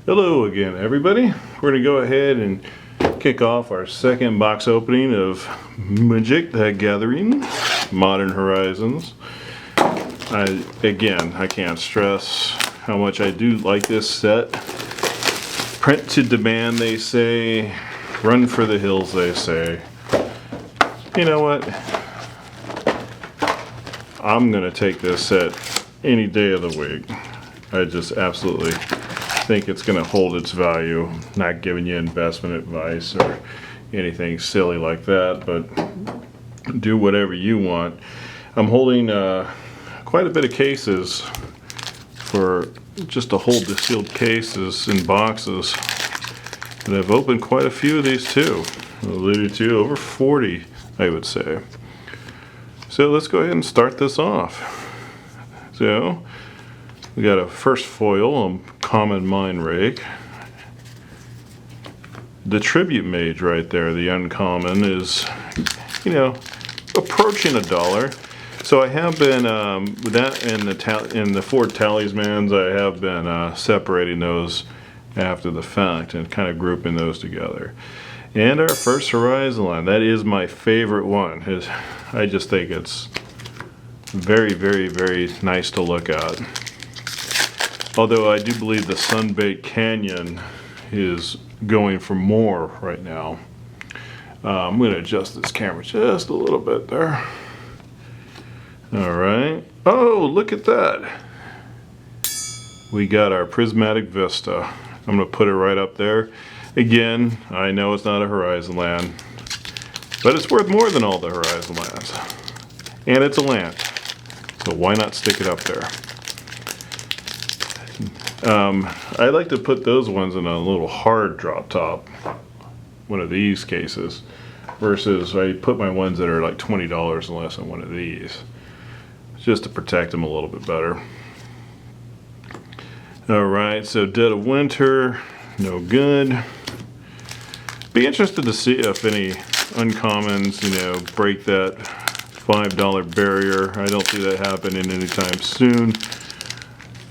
Hello again, everybody. We're going to go ahead and kick off our second box opening of Magic the Gathering Modern Horizons. I can't stress how much I do like this set. Print to demand, they say. Run for the hills, they say. You know what? I'm going to take this set any day of the week. I just absolutely think it's going to hold its value. Not giving you investment advice or anything silly like that, but do whatever you want. I'm holding quite a bit of cases for just to hold the sealed cases in boxes, and I've opened quite a few of these too. I alluded to over 40, I would say. So let's go ahead and start this off. So we got a first foil, a common Mind Rake. The Tribute Mage right there, the uncommon, is, you know, approaching $1. So I have been, with that in the 4 talismans, I have been separating those after the fact and kind of grouping those together. And our first Horizon line, that is my favorite one. I just think it's very, very, very nice to look at. Although I do believe the Sunbait Canyon is going for more right now. I'm going to adjust this camera just a little bit there. Alright. Oh, look at that. We got our Prismatic Vista. I'm going to put it right up there. Again, I know it's not a Horizon land, but it's worth more than all the Horizon lands. And it's a land. So why not stick it up there? I like to put those ones in a little hard drop top, one of these cases, versus I put my ones that are like $20 and less on one of these, just to protect them a little bit better. Alright, so Dead of Winter, no good. Be interested to see if any uncommons, break that $5 barrier. I don't see that happening anytime soon.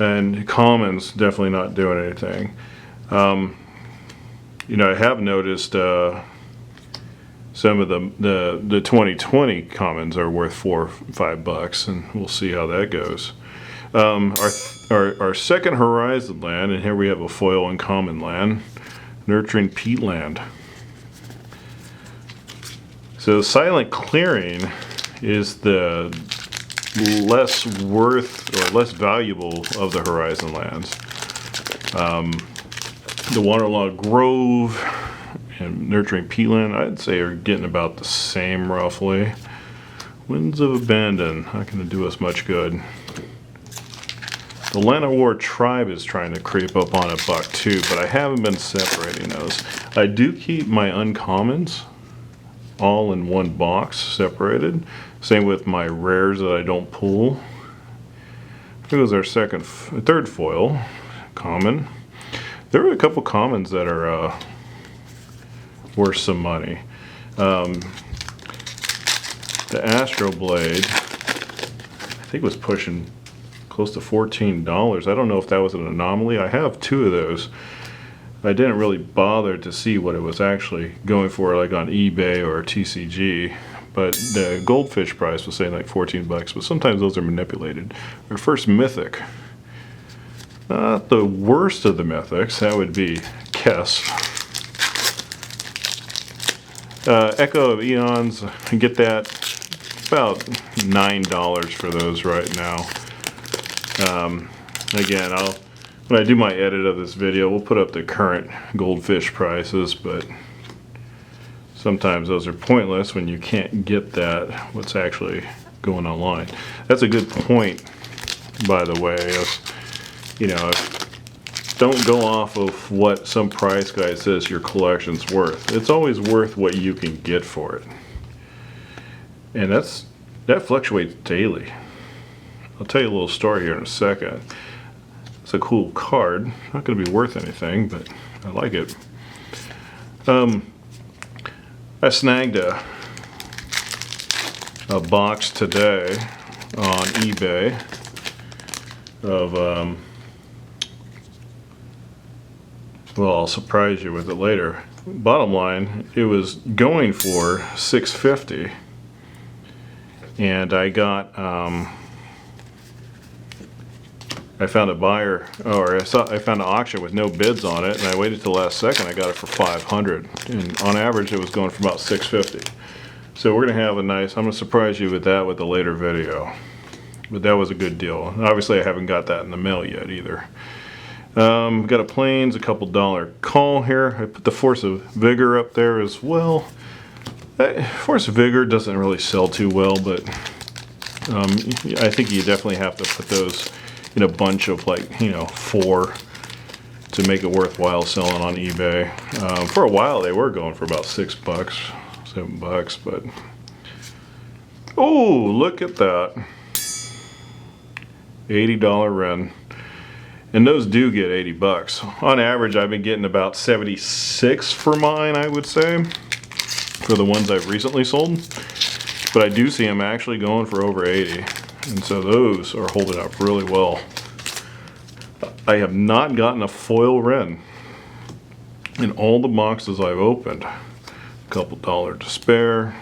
And commons definitely not doing anything. I have noticed some of the 2020 commons are worth $4 or $5, and we'll see how that goes. Our second Horizon land, and here we have a foil uncommon land, Nurturing Peatland. So Silent Clearing is the less worth or less valuable of the Horizon lands. The Waterlogged Grove and Nurturing Peatland, I'd say, are getting about the same roughly. Winds of Abandon, not going to do us much good. The Land of War Tribe is trying to creep up on $1 too, but I haven't been separating those. I do keep my uncommons all in one box separated. Same with my rares that I don't pull. Here goes our third foil, common. There are a couple commons that are worth some money. The Astro Blade, I think, was pushing close to $14. I don't know if that was an anomaly. I have 2 of those. I didn't really bother to see what it was actually going for, like on eBay or TCG. But the goldfish price was saying like $14, but sometimes those are manipulated. Our first mythic, not the worst of the mythics, that would be Kess. Echo of Eons, I get that about $9 for those right now. Again, when I do my edit of this video, we'll put up the current goldfish prices, but sometimes those are pointless when you can't get that, what's actually going online. That's a good point, by the way. Don't go off of what some price guy says your collection's worth. It's always worth what you can get for it. And that fluctuates daily. I'll tell you a little story here in a second. It's a cool card. Not going to be worth anything, but I like it. I snagged a box today on eBay of Well, I'll surprise you with it later. Bottom line, it was going for $6.50, and I got I found a buyer, or I found an auction with no bids on it, and I waited till the last second. I got it for $500, and on average it was going for about $6.50. So we're gonna have a nice, I'm gonna surprise you with that with a later video. But that was a good deal. Obviously I haven't got that in the mail yet either. Got a Plains, a couple dollar call here. I put the Force of Vigor up there as well. Force of Vigor doesn't really sell too well, but I think you definitely have to put those in a bunch of, like, you know, 4 to make it worthwhile selling on eBay. For a while they were going for about $6, $7, but oh, look at that. $80 Ren. And those do get $80. On average, I've been getting about 76 for mine, I would say, for the ones I've recently sold. But I do see them actually going for over 80. And so those are holding up really well. I have not gotten a foil Ren in all the boxes I've opened. A couple dollar to spare.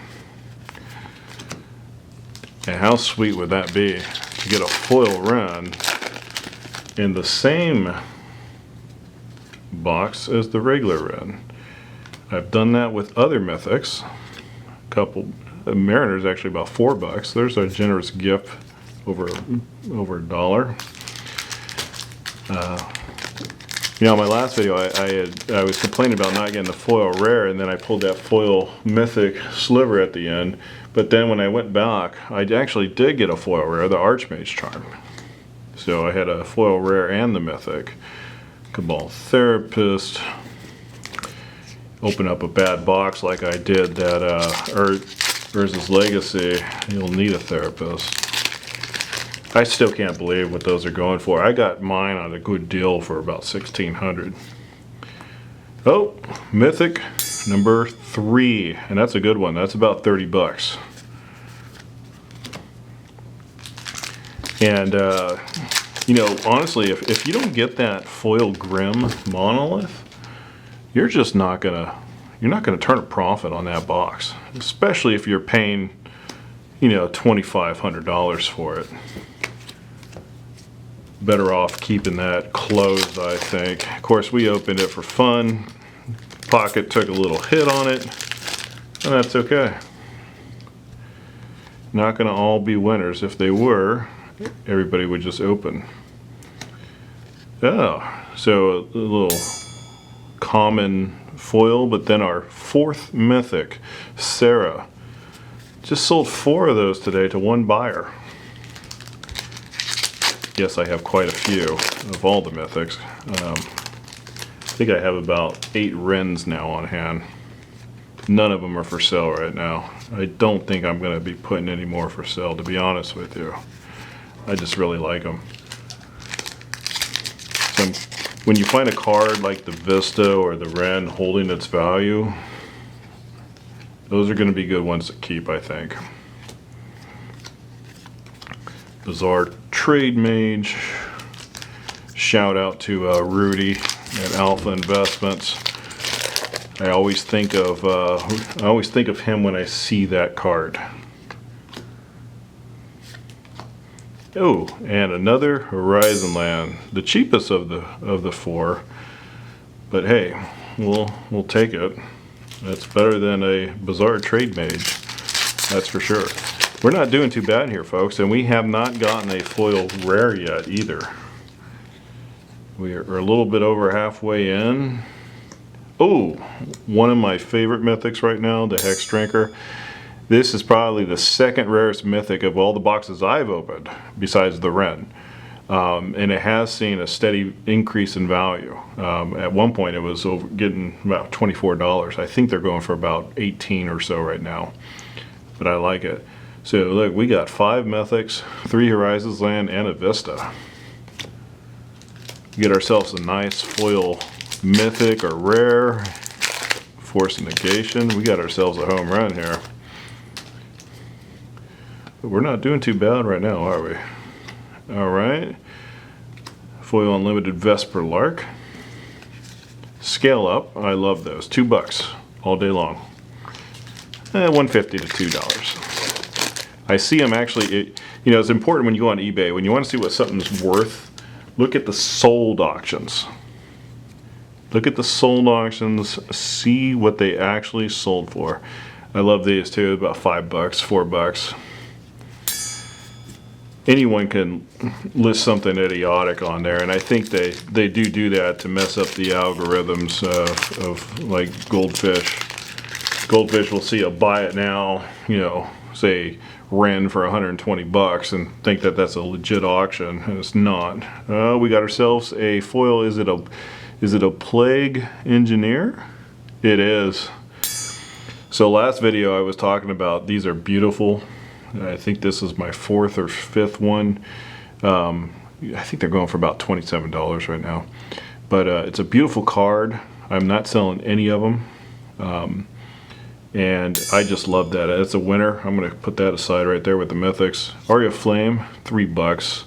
And how sweet would that be to get a foil Ren in the same box as the regular Ren? I've done that with other mythics. A couple Mariner's actually about $4. There's a generous gift over $1. You know, in my last video I was complaining about not getting the foil rare, and then I pulled that foil mythic sliver at the end. But then when I went back, I actually did get a foil rare, the Archmage Charm. So I had a foil rare and the mythic. Cabal Therapist. Open up a bad box like I did that Urza's Legacy. You'll need a therapist. I still can't believe what those are going for. I got mine on a good deal for about $1,600. Oh, mythic number 3, and that's a good one. That's about $30. And you know, honestly, if you don't get that foil Grim monolith, you're just not gonna turn a profit on that box, especially if you're paying, you know, $2,500 for it. Better off keeping that closed, I think. Of course, we opened it for fun. Pocket took a little hit on it, and that's okay. Not gonna all be winners. If they were, everybody would just open. Oh, so a little common foil, but then our 4th mythic, Sarah. Just sold 4 of those today to one buyer. Yes, I have quite a few of all the mythics. I think I have about 8 Rens now on hand. None of them are for sale right now. I don't think I'm going to be putting any more for sale, to be honest with you. I just really like them. So when you find a card like the Vista or the Ren holding its value, those are going to be good ones to keep, I think. Bizarre Trade Mage. Shout out to Rudy at Alpha Investments. I always think of him when I see that card. Oh, and another Horizon Land, the cheapest of the 4. But hey, we'll take it. That's better than a Bizarre Trade Mage. That's for sure. We're not doing too bad here, folks, and we have not gotten a foil rare yet either. We are a little bit over halfway in. Oh, one of my favorite mythics right now, the Hex Drinker. This is probably the 2nd rarest mythic of all the boxes I've opened, besides the Ren. And it has seen a steady increase in value. At one point it was getting about $24. I think they're going for about 18 or so right now. But I like it. So look, we got 5 mythics, 3 Horizons Land, and a Vista. Get ourselves a nice foil mythic or rare. Force Negation. We got ourselves a home run here. But we're not doing too bad right now, are we? Alright. Foil Unlimited Vesper Lark. scale up. I love those. $2 all day long. $1.50 to $2. I see them actually. You know, it's important when you go on eBay, when you want to see what something's worth, look at the sold auctions. Look at the sold auctions, see what they actually sold for. I love these too, about $5, $4. Anyone can list something idiotic on there, and I think they do that to mess up the algorithms of like Goldfish. Goldfish will see a buy it now, you know, say Ren for $120 and think that that's a legit auction, and it's not. We got ourselves a foil. Is it a Plague Engineer? It is. So last video I was talking about, these are beautiful. I think this is my 4th or 5th one. I think they're going for about $27 right now. But it's a beautiful card. I'm not selling any of them. And I just love that. It's a winner. I'm going to put that aside right there with the Mythics. Aria Flame, $3.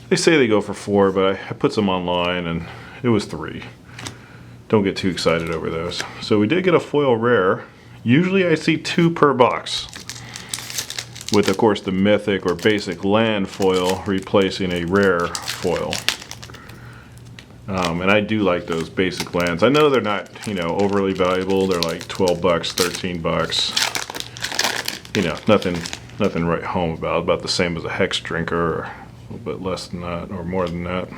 They say they go for $4, but I put some online and it was $3. Don't get too excited over those. So we did get a foil rare. Usually I see 2 per box, with of course the mythic or basic land foil replacing a rare foil. And I do like those basic lands. I know they're not, you know, overly valuable. They're like $12, $13. You know, nothing right home about the same as a Hex Drinker, or a little bit less than that, or more than that.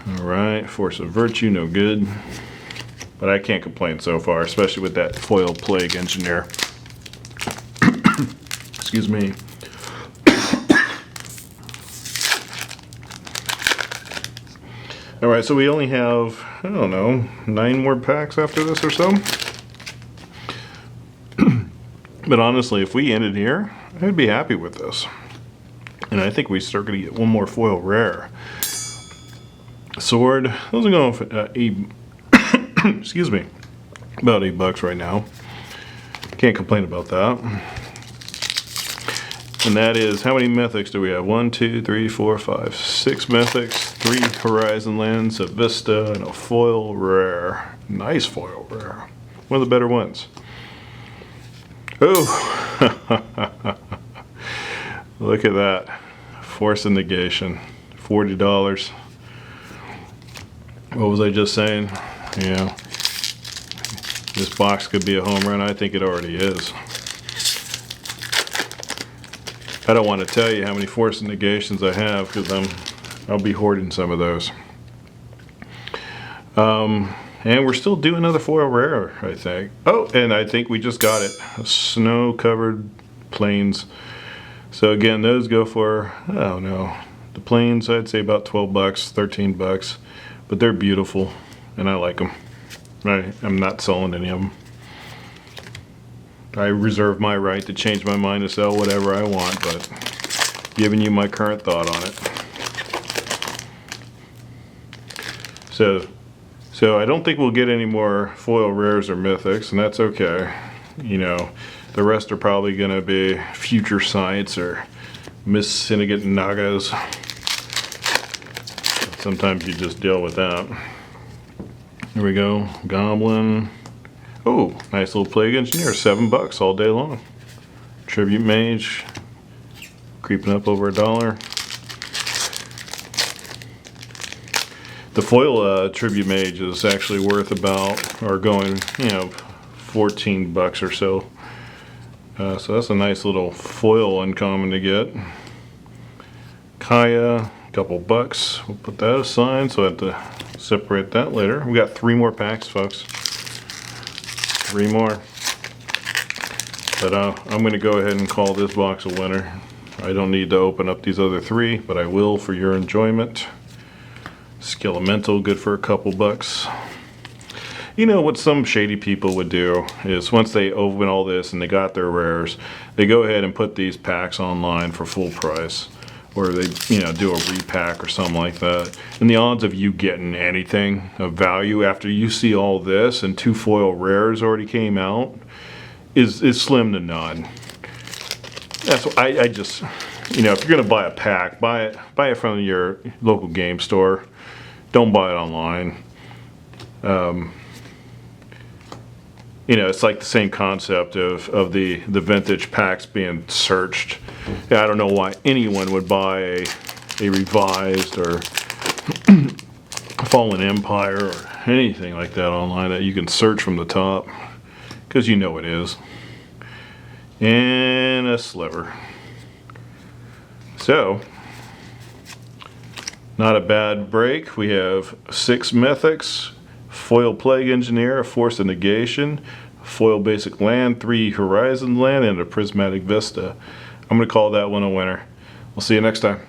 All right, Force of Virtue, no good. But I can't complain so far, especially with that foil Plague Engineer. Excuse me. All right, so we only have, I don't know, 9 more packs after this or so. But honestly, if we ended here, I'd be happy with this. And I think we start going to get one more foil rare. Sword, those are going for excuse me, about $8 right now. Can't complain about that. And that is, how many mythics do we have? 1, 2, 3, 4, 5, 6 mythics, 3 Horizon lands, a Vista, and a foil rare. Nice foil rare. One of the better ones. Oh, look at that. Force of Negation, $40. What was I just saying? Yeah, this box could be a home run. I think it already is. I don't want to tell you how many Force of Negations I have, because I'll be hoarding some of those. And we're still doing another foil rare, I think. Oh, and I think we just got it. Snow-covered plains. So again, those go for, I don't know, the plains I'd say about $12, $13, but they're beautiful and I like them. I'm not selling any of them. I reserve my right to change my mind to sell whatever I want, but giving you my current thought on it. So I don't think we'll get any more foil rares or mythics, and that's okay. You know, the rest are probably going to be future sights or Miss Syndicate Nagas. Sometimes you just deal with that. Here we go, Goblin. Oh, nice little Plague Engineer, $7 all day long. Tribute Mage, creeping up over $1. The foil Tribute Mage is actually worth about, or going, you know, $14 or so. So that's a nice little foil uncommon to get. Kaya, a couple bucks. We'll put that aside, so I have to separate that later. We got 3 more packs, folks. 3 more. But I'm going to go ahead and call this box a winner. I don't need to open up these other 3, but I will for your enjoyment. Skelemental, good for a couple bucks. You know what some shady people would do is once they open all this and they got their rares, they go ahead and put these packs online for full price. Or they, you know, do a repack or something like that. And the odds of you getting anything of value after you see all this and 2 foil rares already came out is slim to none. That's what I just, you know, if you're gonna buy a pack, buy it from your local game store. Don't buy it online. You know, it's like the same concept of the vintage packs being searched. Yeah, I don't know why anyone would buy a revised or Fallen Empire or anything like that online that you can search from the top, because you know it is. And a sliver. So, not a bad break. We have 6 mythics, foil Plague Engineer, a Force of Negation, foil Basic Land, 3 Horizon Land, and a Prismatic Vista. I'm going to call that one a winner. We'll see you next time.